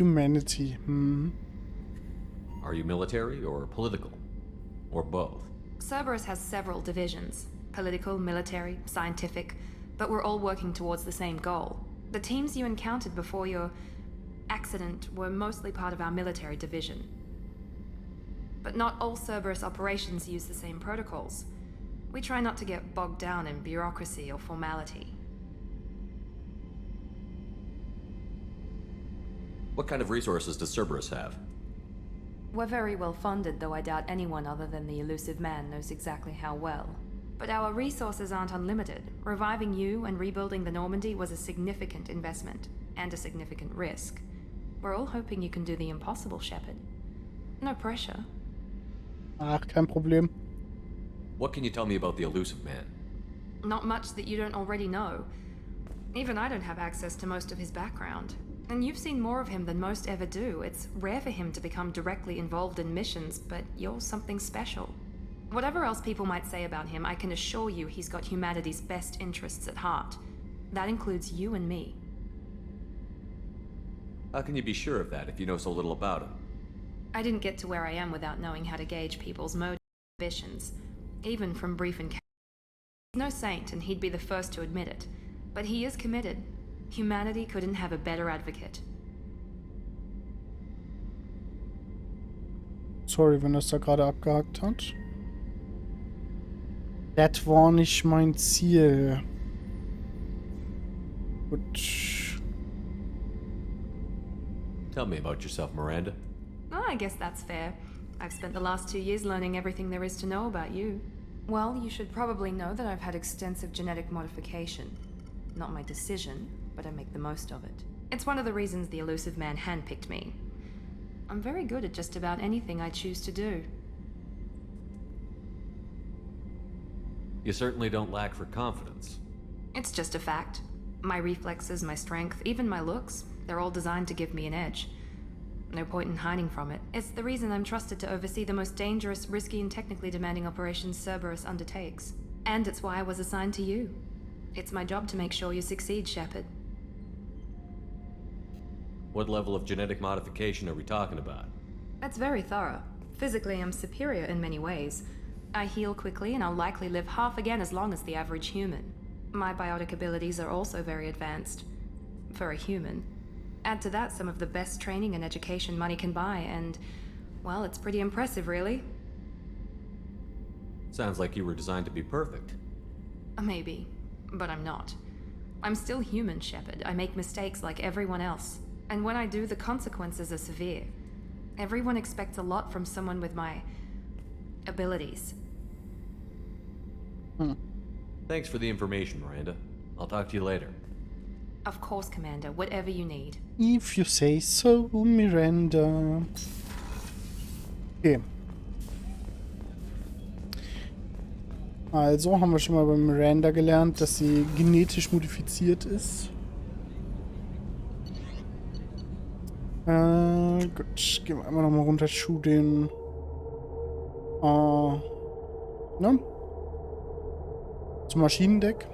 Humanity. Hm. Are you military or political? Or both? Cerberus has several divisions. Political, military, scientific, but we're all working towards the same goal. The teams you encountered before your accident were mostly part of our military division. But not all Cerberus operations use the same protocols. We try not to get bogged down in bureaucracy or formality. What kind of resources does Cerberus have? We're very well funded, though I doubt anyone other than the elusive man knows exactly how well. But our resources aren't unlimited. Reviving you and rebuilding the Normandy was a significant investment, and a significant risk. We're all hoping you can do the impossible, Shepard. No pressure. Ach, kein Problem. What can you tell me about the elusive man? Not much that you don't already know. Even I don't have access to most of his background. And you've seen more of him than most ever do. It's rare for him to become directly involved in missions, but you're something special. Whatever else people might say about him, I can assure you he's got humanity's best interests at heart. That includes you and me. How can you be sure of that if you know so little about him? I didn't get to where I am without knowing how to gauge people's motives and ambitions, even from brief encounters. He's no saint, and he'd be the first to admit it. But he is committed. Humanity couldn't have a better advocate. Sorry, wenn das da gerade abgehakt hat. Das war nicht mein Ziel. Gut. Tell me about yourself, Miranda. Oh, I guess that's fair. I've spent the last 2 years learning everything there is to know about you. Well, you should probably know that I've had extensive genetic modification. Not my decision, but I make the most of it. It's one of the reasons the elusive man handpicked me. I'm very good at just about anything I choose to do. You certainly don't lack for confidence. It's just a fact. My reflexes, my strength, even my looks, they're all designed to give me an edge. No point in hiding from it. It's the reason I'm trusted to oversee the most dangerous, risky, and technically demanding operations Cerberus undertakes. And it's why I was assigned to you. It's my job to make sure you succeed, Shepard. What level of genetic modification are we talking about? That's very thorough. Physically, I'm superior in many ways. I heal quickly, and I'll likely live half again as long as the average human. My biotic abilities are also very advanced. For a human. Add to that some of the best training and education money can buy, and, well, it's pretty impressive, really. Sounds like you were designed to be perfect. Maybe, but I'm not. I'm still human, Shepard. I make mistakes like everyone else. And when I do, the consequences are severe. Everyone expects a lot from someone with my abilities. Thanks for the information, Miranda. I'll talk to you later. Of course, Commander. Whatever you need. If you say so, Miranda. Okay. Also haben wir schon mal bei Miranda gelernt, dass sie genetisch modifiziert ist. Gut, gehen wir einmal nochmal runter zu den ne? Zum Maschinendeck.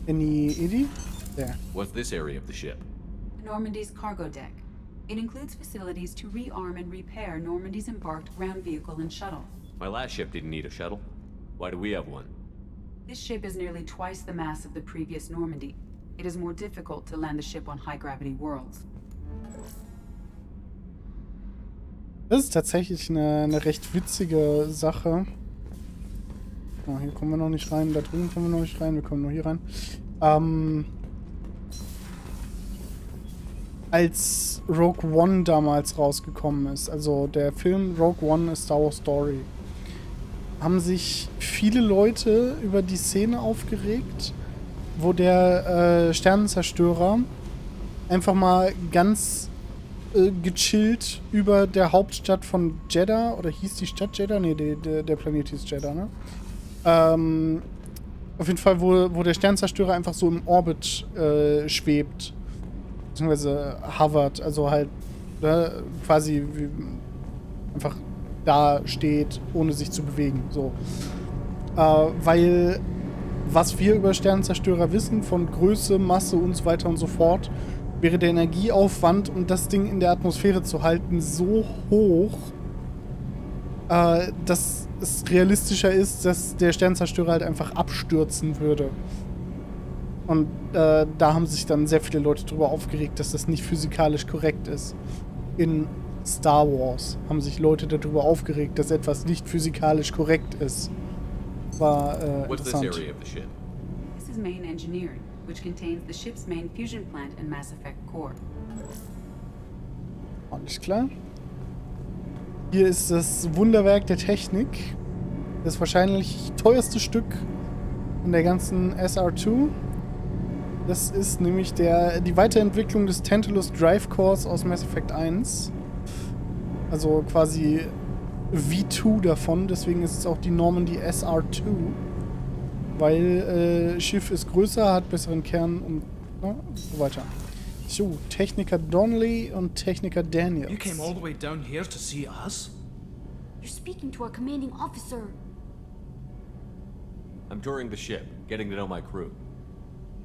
Any idea? There. What's this area of the ship? Normandy's cargo deck. It includes facilities to rearm and repair Normandy's embarked ground vehicle and shuttle. My last ship didn't need a shuttle. Why do we have one? This ship is nearly twice the mass of the previous Normandy. It is more difficult to land the ship on high-gravity worlds. Das ist tatsächlich eine recht witzige Sache. Oh, hier kommen wir noch nicht rein, da drüben kommen wir noch nicht rein, wir kommen nur hier rein. Als Rogue One damals rausgekommen ist, also der Film Rogue One, A Star Wars Story, haben sich viele Leute über die Szene aufgeregt, wo der Sternenzerstörer einfach mal ganz gechillt über der Hauptstadt von Jeddah, oder hieß die Stadt Jeddah? Ne, der Planet hieß Jeddah, ne? Auf jeden Fall, wo der Sternenzerstörer einfach so im Orbit schwebt. Beziehungsweise hovert, also halt quasi einfach da steht, ohne sich zu bewegen. So. Weil was wir über Sternenzerstörer wissen, von Größe, Masse und so weiter und so fort, wäre der Energieaufwand, um das Ding in der Atmosphäre zu halten, so hoch, dass es realistischer ist, dass der Sternenzerstörer halt einfach abstürzen würde. Und da haben sich dann sehr viele Leute drüber aufgeregt, dass das nicht physikalisch korrekt ist. In Star Wars haben sich Leute darüber aufgeregt, dass etwas nicht physikalisch korrekt ist. War What's this interessant. area of the ship? This is main engineering, which contains the ship's main fusion plant and Mass Effect core. Alles klar. Hier ist das Wunderwerk der Technik. Das wahrscheinlich teuerste Stück in der ganzen SR-2. Das ist nämlich die Weiterentwicklung des Tantalus Drive Cores aus Mass Effect 1. Also quasi V2 davon. Deswegen ist es auch die Normandy SR-2. Weil Schiff ist größer, hat besseren Kern und so weiter. So, Techniker Donnelly und Techniker Daniels. You came all the way down here to see us? You're speaking to our commanding officer. I'm touring the ship, getting to know my crew.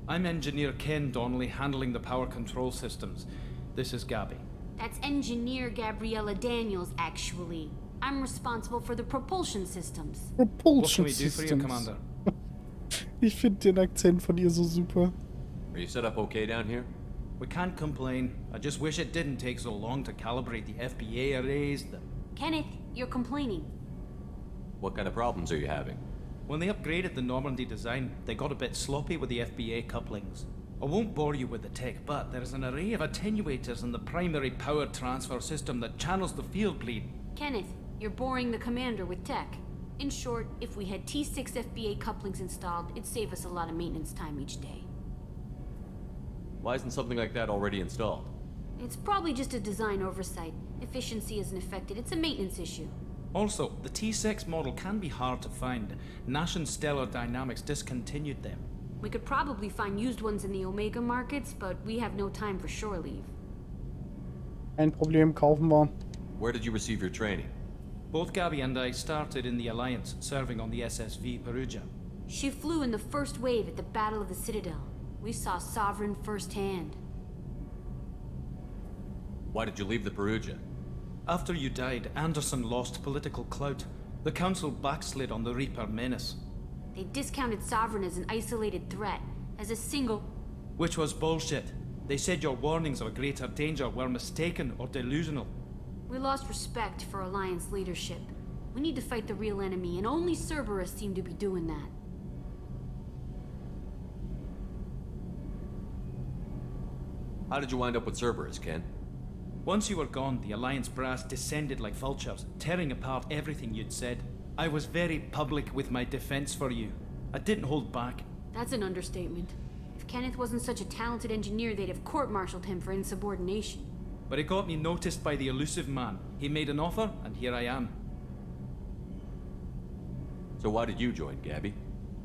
I'm Engineer Ken Donnelly, handling the power control systems. This is Gabby. That's Engineer Gabriella Daniels, actually. I'm responsible for the propulsion systems. What can Propulsion we do for you, Systems. Commander? Ich finde den Akzent von ihr so super. Are you set up okay down here? We can't complain. I just wish it didn't take so long to calibrate the FBA arrays. Kenneth, you're complaining. What kind of problems are you having? When they upgraded the Normandy design, they got a bit sloppy with the FBA couplings. I won't bore you with the tech, but there's an array of attenuators in the primary power transfer system that channels the field bleed. Kenneth, you're boring the commander with tech. In short, if we had T6 FBA couplings installed, it'd save us a lot of maintenance time each day. Why isn't something like that already installed? It's probably just a design oversight. Efficiency isn't affected, it's a maintenance issue. Also, the T6 model can be hard to find. Nash and Stellar Dynamics discontinued them. We could probably find used ones in the Omega markets, but we have no time for shore leave. Ein Problem, kaufen wir. Where did you receive your training? Both Gabby and I started in the Alliance, serving on the SSV Perugia. She flew in the first wave at the Battle of the Citadel. We saw Sovereign firsthand. Why did you leave the Perugia? After you died, Anderson lost political clout. The Council backslid on the Reaper menace, They discounted Sovereign as an isolated threat, as a single... which was bullshit. They said your warnings of a greater danger were mistaken or delusional. We lost respect for Alliance leadership. We need to fight the real enemy, and only Cerberus seemed to be doing that. How did you wind up with Cerberus, Ken? Once you were gone, the Alliance brass descended like vultures, tearing apart everything you'd said. I was very public with my defense for you. I didn't hold back. That's an understatement. If Kenneth wasn't such a talented engineer, they'd have court-martialed him for insubordination. But it got me noticed by the elusive man. He made an offer, and here I am. So why did you join, Gabby?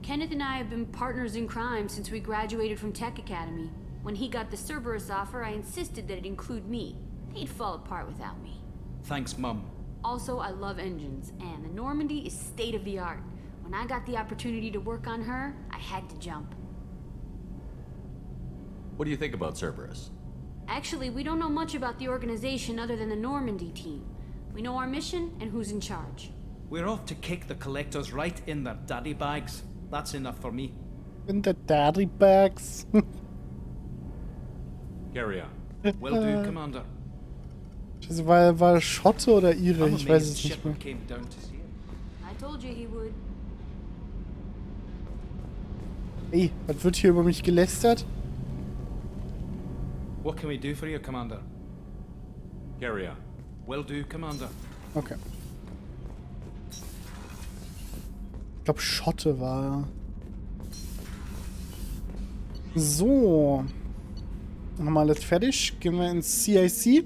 Kenneth and I have been partners in crime since we graduated from Tech Academy. When he got the Cerberus offer, I insisted that it include me. He'd fall apart without me. Thanks, Mum. Also, I love engines, and the Normandy is state-of-the-art. When I got the opportunity to work on her, I had to jump. What do you think about Cerberus? Actually, we don't know much about the organization other than the Normandy team. We know our mission and who's in charge. We're off to kick the collectors right in their daddy bags. That's enough for me. In the daddy bags. Carry on. Will do, Commander. Das war Schotte oder Ire? I'm Ich weiß amazed es nicht mehr. Shepard came down to see it. I told you he would. Ey, was wird hier über mich gelästert? What can we do for you, Commander? Carry on. Will do, Commander. Okay. Ich glaube, Schotte war... So. Haben wir alles fertig. Gehen wir ins CIC.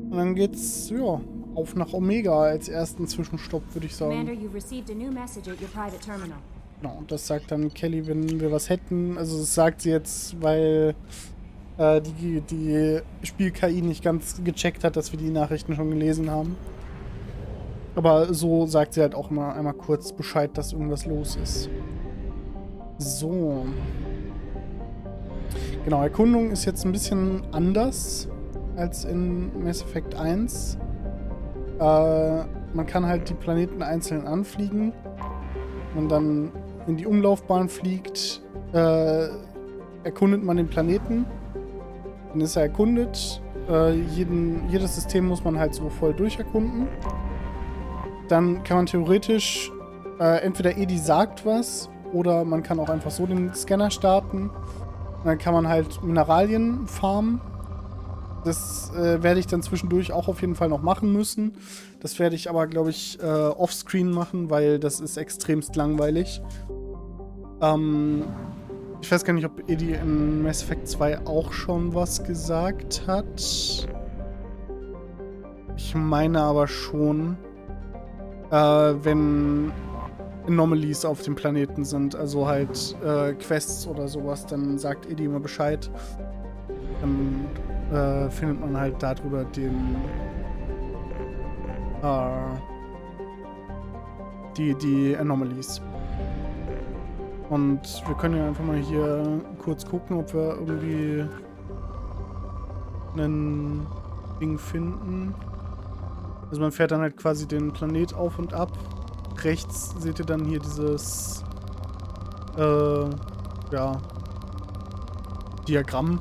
Und dann geht's, ja, auf nach Omega als ersten Zwischenstopp, würde ich Commander, sagen. you've received a new message at your private terminal. Genau, und das sagt dann Kelly, wenn wir was hätten. Also das sagt sie jetzt, weil die Spiel-KI nicht ganz gecheckt hat, dass wir die Nachrichten schon gelesen haben. Aber so sagt sie halt auch mal einmal kurz Bescheid, dass irgendwas los ist. So. Genau, Erkundung ist jetzt ein bisschen anders als in Mass Effect 1. Man kann halt die Planeten einzeln anfliegen. Wenn man dann in die Umlaufbahn fliegt, erkundet man den Planeten. Dann ist er erkundet. Jedes System muss man halt so voll durcherkunden. Dann kann man theoretisch entweder Edi sagt was oder man kann auch einfach so den Scanner starten. Und dann kann man halt Mineralien farmen. Das werde ich dann zwischendurch auch auf jeden Fall noch machen müssen. Das werde ich aber, glaube ich, offscreen machen, weil das ist extremst langweilig. Ich weiß gar nicht, ob Edi in Mass Effect 2 auch schon was gesagt hat. Ich meine aber schon, wenn Anomalies auf dem Planeten sind, also halt Quests oder sowas, dann sagt Edi immer Bescheid. Dann findet man halt darüber die Anomalies. Und wir können ja einfach mal hier kurz gucken, ob wir irgendwie ein Ding finden. Also man fährt dann halt quasi den Planet auf und ab. Rechts seht ihr dann hier dieses Diagramm.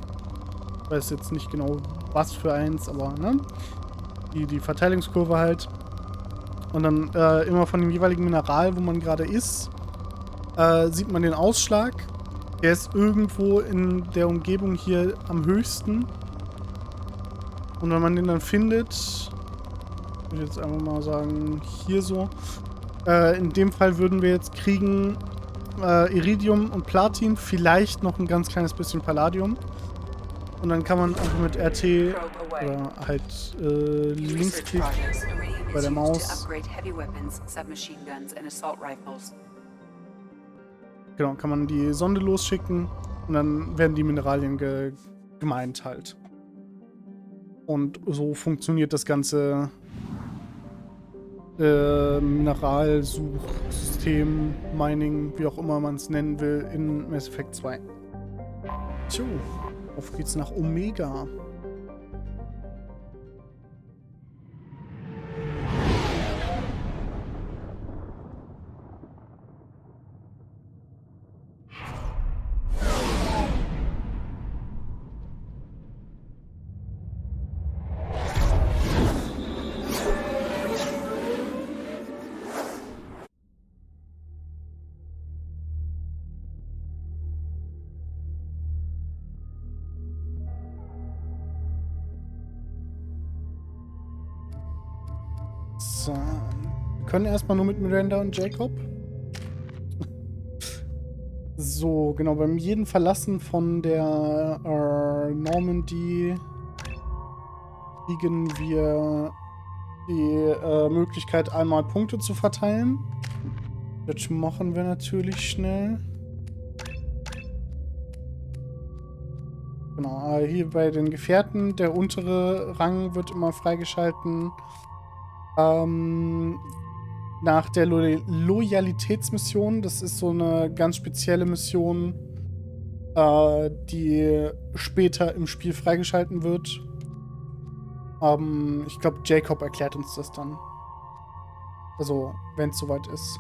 Ich weiß jetzt nicht genau, was für eins, aber ne? Die Verteilungskurve halt. Und dann immer von dem jeweiligen Mineral, wo man gerade ist, sieht man den Ausschlag. Der ist irgendwo in der Umgebung hier am höchsten. Und wenn man den dann findet, würde ich jetzt einfach mal sagen, hier so. In dem Fall würden wir jetzt kriegen Iridium und Platin, vielleicht noch ein ganz kleines bisschen Palladium. Und dann kann man einfach mit RT oder halt Linksklick bei der Maus. Genau, kann man die Sonde losschicken und dann werden die Mineralien gemeint halt. Und so funktioniert das ganze Mineralsuchsystem, Mining, wie auch immer man es nennen will, in Mass Effect 2. Tjo, auf geht's nach Omega. So. Wir können erstmal nur mit Miranda und Jacob. So, genau, beim jeden Verlassen von der Normandy kriegen wir die Möglichkeit, einmal Punkte zu verteilen. Das machen wir natürlich schnell. Genau, hier bei den Gefährten, der untere Rang wird immer freigeschalten. Nach der Loyalitätsmission, das ist so eine ganz spezielle Mission, die später im Spiel freigeschalten wird. Ich glaube, Jacob erklärt uns das dann. Also, wenn es soweit ist.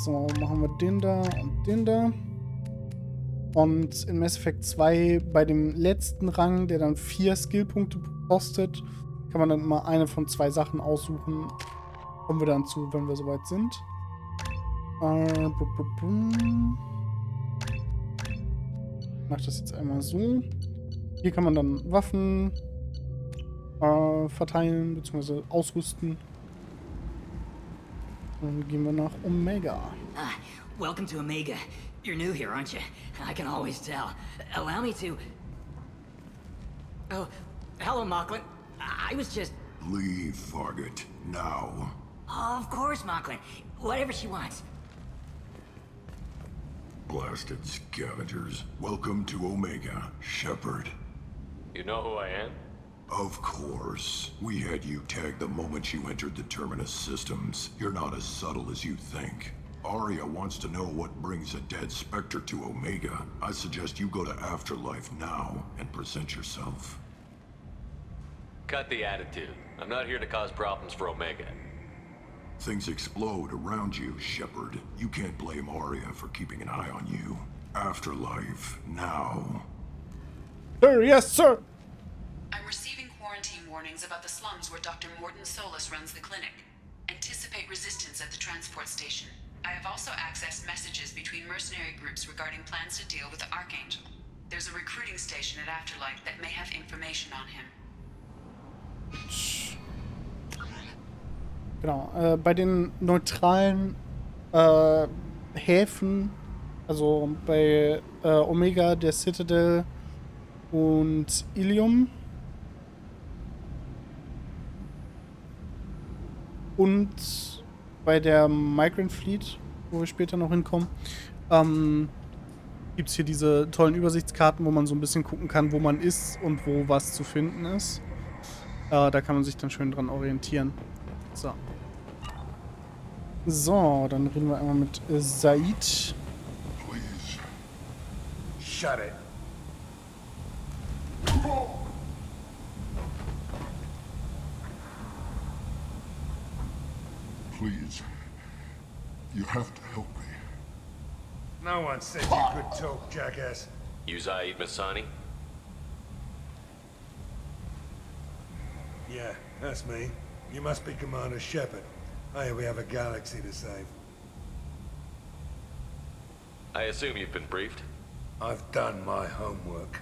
So, machen wir den da und den da. Und in Mass Effect 2, bei dem letzten Rang, der dann 4 Skillpunkte kostet, kann man dann immer eine von 2 Sachen aussuchen. Kommen wir dann zu, wenn wir soweit sind. Ich mach das jetzt einmal so. Hier kann man dann Waffen verteilen bzw. ausrüsten. Dann gehen wir nach Omega. Welcome to Omega. You're new here, aren't you? I can always tell. Allow me to... Oh, hello, Mocklin. I was just... Leave, Fargate, now. Oh, of course, Mocklin. Whatever she wants. Blasted scavengers. Welcome to Omega, Shepard. You know who I am? Of course. We had you tagged the moment you entered the Terminus systems. You're not as subtle as you think. Arya wants to know what brings a dead Spectre to Omega. I suggest you go to Afterlife now and present yourself. Cut the attitude. I'm not here to cause problems for Omega. Things explode around you, Shepard. You can't blame Arya for keeping an eye on you. Afterlife now. Sir, yes, sir! I'm receiving quarantine warnings about the slums where Dr. Morton Solus runs the clinic. Anticipate resistance at the transport station. I have also accessed messages between mercenary groups regarding plans to deal with the Archangel. There's a recruiting station at Afterlife that may have information on him. Genau, bei den neutralen Häfen, also bei Omega, der Citadel und Ilium und bei der Migrant Fleet, wo wir später noch hinkommen, gibt es hier diese tollen Übersichtskarten, wo man so ein bisschen gucken kann, wo man ist und wo was zu finden ist. Da kann man sich dann schön dran orientieren. So. So, dann reden wir einmal mit Said. Please. Shut it. Please. You have to help me. No one said you could talk, jackass. You Zaid Masani? Yeah, that's me. You must be Commander Shepard. Hey, we have a galaxy to save. I assume you've been briefed? I've done my homework.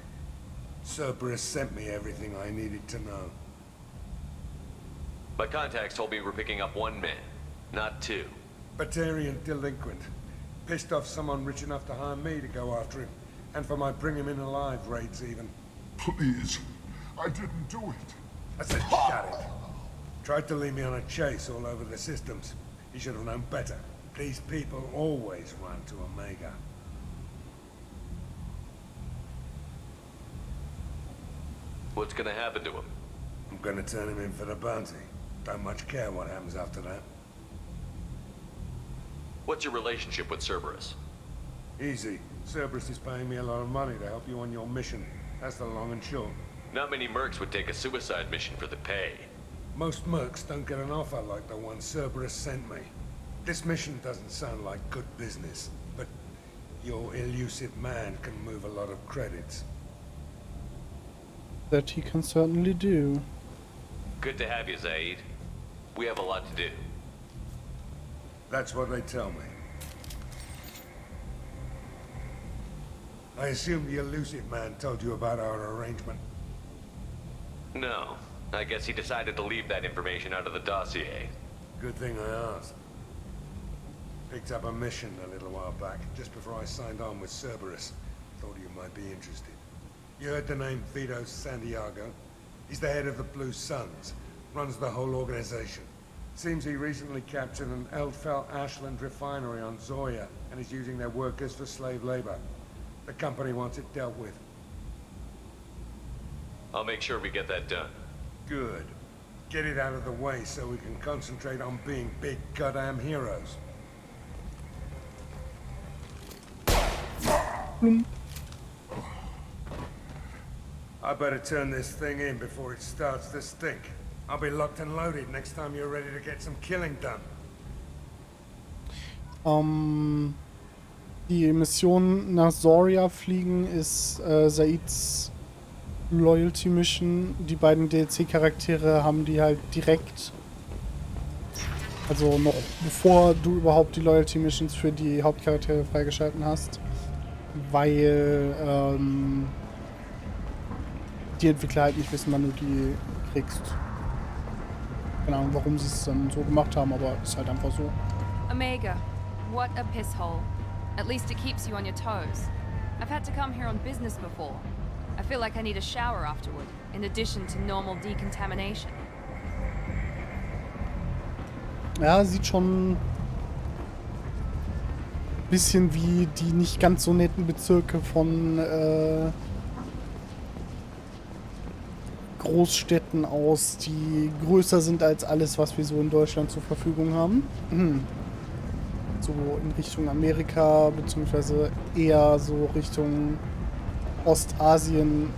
Cerberus sent me everything I needed to know. My contacts told me we're picking up one man, not two. Batarian delinquent. Pissed off someone rich enough to hire me to go after him. And for my bring him in alive raids even. Please. I didn't do it. I said shut it. Tried to lead me on a chase all over the systems. He should have known better. These people always run to Omega. What's gonna happen to him? I'm gonna turn him in for the bounty. Don't much care what happens after that. What's your relationship with Cerberus? Easy. Cerberus is paying me a lot of money to help you on your mission. That's the long and short. Not many mercs would take a suicide mission for the pay. Most mercs don't get an offer like the one Cerberus sent me. This mission doesn't sound like good business, but your elusive man can move a lot of credits. That he can certainly do. Good to have you, Zaid. We have a lot to do. That's what they tell me. I assume the elusive man told you about our arrangement. No. I guess he decided to leave that information out of the dossier. Good thing I asked. Picked up a mission a little while back, just before I signed on with Cerberus. Thought you might be interested. You heard the name Vito Santiago? He's the head of the Blue Suns, runs the whole organization. Seems he recently captured an Eldfell Ashland refinery on Zoya and is using their workers for slave labor. The company wants it dealt with. I'll make sure we get that done. Good. Get it out of the way so we can concentrate on being big goddamn heroes. I better turn this thing in before it starts to stink. I'll be locked and loaded next time you're ready to get some killing done. Die Mission nach Zoria fliegen ist Saids Loyalty Mission. Die beiden DLC-Charaktere haben die halt direkt. Also noch bevor du überhaupt die Loyalty Missions für die Hauptcharaktere freigeschalten hast. Weil die Entwickler halt nicht wissen, wann du die kriegst. Keine Ahnung, warum sie es dann so gemacht haben, aber ist halt einfach so. Omega, what a piss hole. At least it keeps you on your toes. I've had to come here on business before. I feel like I need a shower afterward, in addition to normal decontamination. Ja, sieht schon ein bisschen wie die nicht ganz so netten Bezirke von Großstädten aus, die größer sind als alles, was wir so in Deutschland zur Verfügung haben. so in Richtung Amerika, beziehungsweise eher so Richtung Ostasien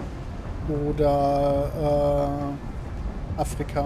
oder Afrika.